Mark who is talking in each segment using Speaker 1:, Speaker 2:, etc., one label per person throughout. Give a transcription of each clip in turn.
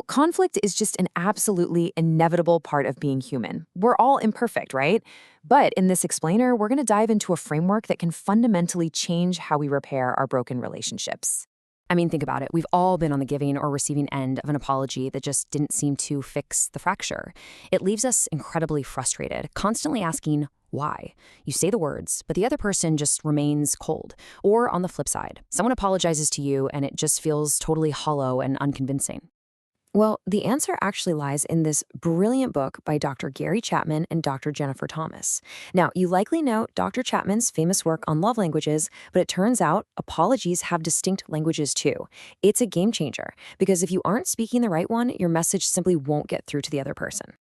Speaker 1: Conflict is just an absolutely inevitable part of being human. We're all imperfect, right? But in this explainer, we're going to dive into a framework that can fundamentally change how we repair our broken relationships.
Speaker 2: I mean, think about it. We've all been on the giving or receiving end of an apology that just didn't seem to fix the fracture. It leaves us incredibly frustrated, constantly asking why. You say the words, but the other person just remains cold. Or on the flip side, someone apologizes to you and it just feels totally hollow and unconvincing.
Speaker 1: Well, the answer actually lies in this brilliant book by Dr. Gary Chapman and Dr. Jennifer Thomas. Now, you likely know Dr. Chapman's famous work on love languages, but it turns out apologies have distinct languages too. It's a game changer, because if you aren't speaking the right one, your message simply won't get through to the other person.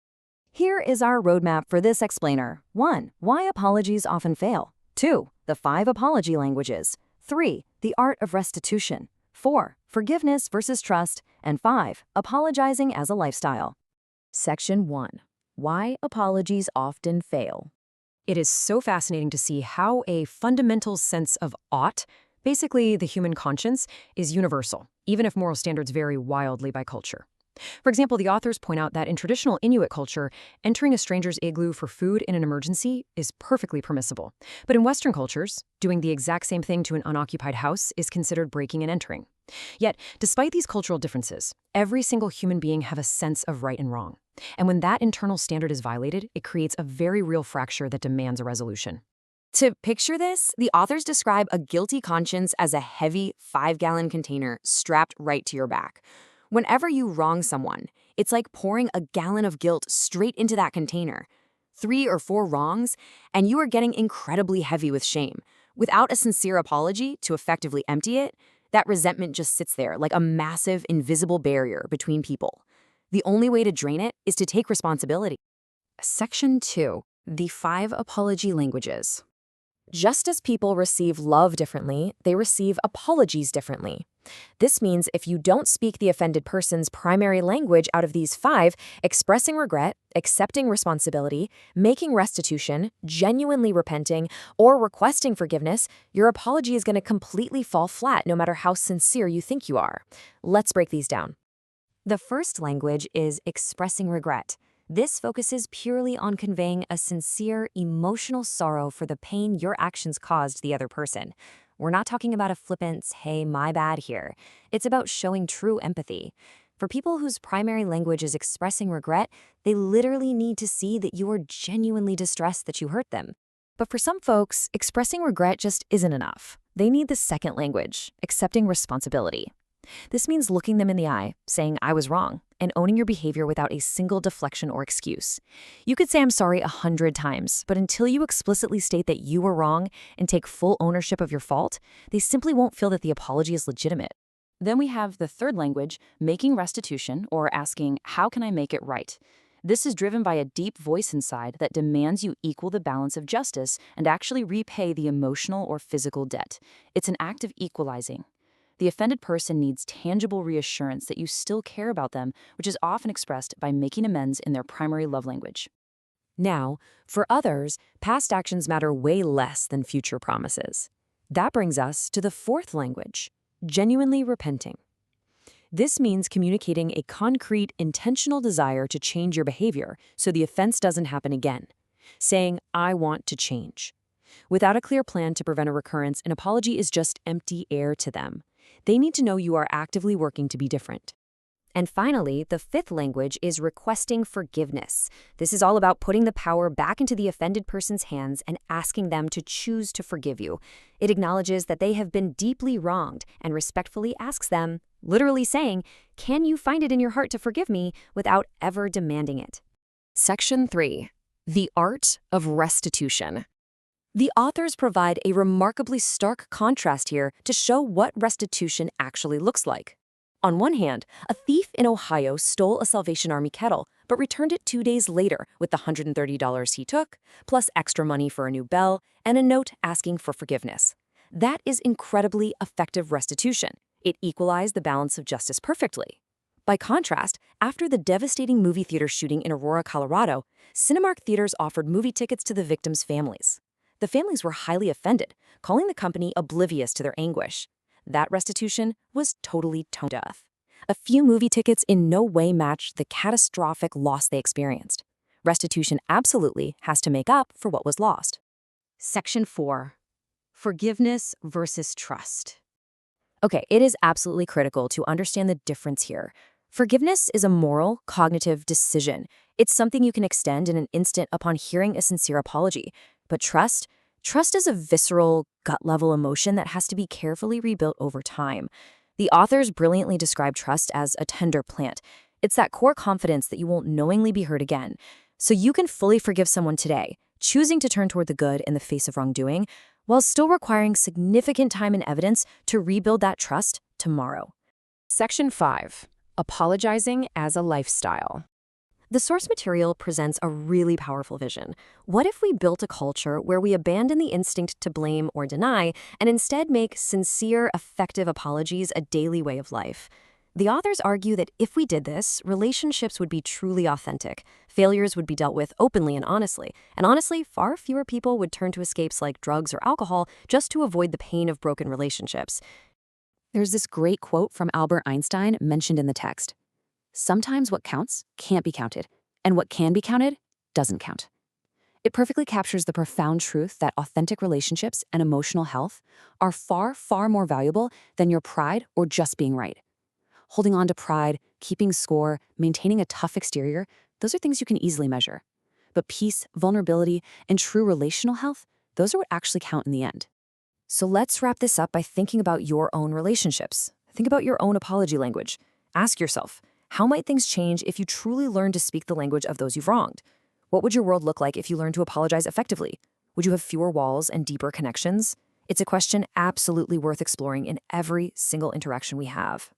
Speaker 3: Here is our roadmap for this explainer. 1. Why apologies often fail. 2. The 5 apology languages. 3. The art of restitution. 4. Forgiveness versus trust. And 5. Apologizing as a lifestyle. Section 1. Why apologies often fail.
Speaker 2: It is so fascinating to see how a fundamental sense of ought, basically the human conscience, is universal, even if moral standards vary wildly by culture. For example, the authors point out that in traditional Inuit culture, entering a stranger's igloo for food in an emergency is perfectly permissible. But in Western cultures, doing the exact same thing to an unoccupied house is considered breaking and entering. Yet, despite these cultural differences, every single human being have a sense of right and wrong. And when that internal standard is violated, it creates a very real fracture that demands a resolution.
Speaker 1: To picture this, the authors describe a guilty conscience as a heavy 5-gallon container strapped right to your back. Whenever you wrong someone, it's like pouring a gallon of guilt straight into that container. 3 or 4 wrongs, and you are getting incredibly heavy with shame. Without a sincere apology to effectively empty it, that resentment just sits there like a massive, invisible barrier between people. The only way to drain it is to take responsibility.
Speaker 2: Section 2. The 5 apology languages.
Speaker 1: Just as people receive love differently, they receive apologies differently. This means if you don't speak the offended person's primary language out of these 5, expressing regret, accepting responsibility, making restitution, genuinely repenting, or requesting forgiveness, your apology is going to completely fall flat no matter how sincere you think you are. Let's break these down. The first language is expressing regret. This focuses purely on conveying a sincere, emotional sorrow for the pain your actions caused the other person. We're not talking about a flippant, hey, my bad here. It's about showing true empathy. For people whose primary language is expressing regret, they literally need to see that you are genuinely distressed that you hurt them. But for some folks, expressing regret just isn't enough. They need the second language, accepting responsibility. This means looking them in the eye, saying, I was wrong, and owning your behavior without a single deflection or excuse. You could say I'm sorry 100 times, but until you explicitly state that you were wrong and take full ownership of your fault, they simply won't feel that the apology is legitimate.
Speaker 3: Then we have the third language, making restitution, or asking, how can I make it right? This is driven by a deep voice inside that demands you equal the balance of justice and actually repay the emotional or physical debt. It's an act of equalizing. The offended person needs tangible reassurance that you still care about them, which is often expressed by making amends in their primary love language.
Speaker 1: Now, for others, past actions matter way less than future promises. That brings us to the fourth language, genuinely repenting. This means communicating a concrete, intentional desire to change your behavior so the offense doesn't happen again. Saying, I want to change. Without a clear plan to prevent a recurrence, an apology is just empty air to them. They need to know you are actively working to be different. And finally, the fifth language is requesting forgiveness. This is all about putting the power back into the offended person's hands and asking them to choose to forgive you. It acknowledges that they have been deeply wronged and respectfully asks them, literally saying, can you find it in your heart to forgive me without ever demanding it?
Speaker 2: Section 3. The art of restitution.
Speaker 1: The authors provide a remarkably stark contrast here to show what restitution actually looks like. On one hand, a thief in Ohio stole a Salvation Army kettle, but returned it 2 days later with the $130 he took, plus extra money for a new bell and a note asking for forgiveness. That is incredibly effective restitution. It equalized the balance of justice perfectly. By contrast, after the devastating movie theater shooting in Aurora, Colorado, Cinemark theaters offered movie tickets to the victims' families. The families were highly offended, calling the company oblivious to their anguish. That restitution was totally tone deaf. A few movie tickets in no way matched the catastrophic loss they experienced. Restitution absolutely has to make up for what was lost.
Speaker 2: Section 4. Forgiveness versus trust.
Speaker 1: Okay, it is absolutely critical to understand the difference here. Forgiveness is a moral, cognitive decision. It's something you can extend in an instant upon hearing a sincere apology. But trust is a visceral, gut-level emotion that has to be carefully rebuilt over time. The authors brilliantly describe trust as a tender plant. It's that core confidence that you won't knowingly be hurt again. So you can fully forgive someone today, choosing to turn toward the good in the face of wrongdoing, while still requiring significant time and evidence to rebuild that trust tomorrow.
Speaker 2: Section 5. Apologizing as a lifestyle.
Speaker 1: The source material presents a really powerful vision. What if we built a culture where we abandon the instinct to blame or deny and instead make sincere, effective apologies a daily way of life? The authors argue that if we did this, relationships would be truly authentic, failures would be dealt with openly and honestly, far fewer people would turn to escapes like drugs or alcohol just to avoid the pain of broken relationships.
Speaker 3: There's this great quote from Albert Einstein mentioned in the text. Sometimes what counts can't be counted, and what can be counted doesn't count. It perfectly captures the profound truth that authentic relationships and emotional health are far, far more valuable than your pride or just being right. Holding on to pride, keeping score, maintaining a tough exterior, those are things you can easily measure. But peace, vulnerability, and true relational health, those are what actually count in the end.
Speaker 1: So let's wrap this up by thinking about your own relationships. Think about your own apology language. Ask yourself, how might things change if you truly learn to speak the language of those you've wronged? What would your world look like if you learned to apologize effectively? Would you have fewer walls and deeper connections? It's a question absolutely worth exploring in every single interaction we have.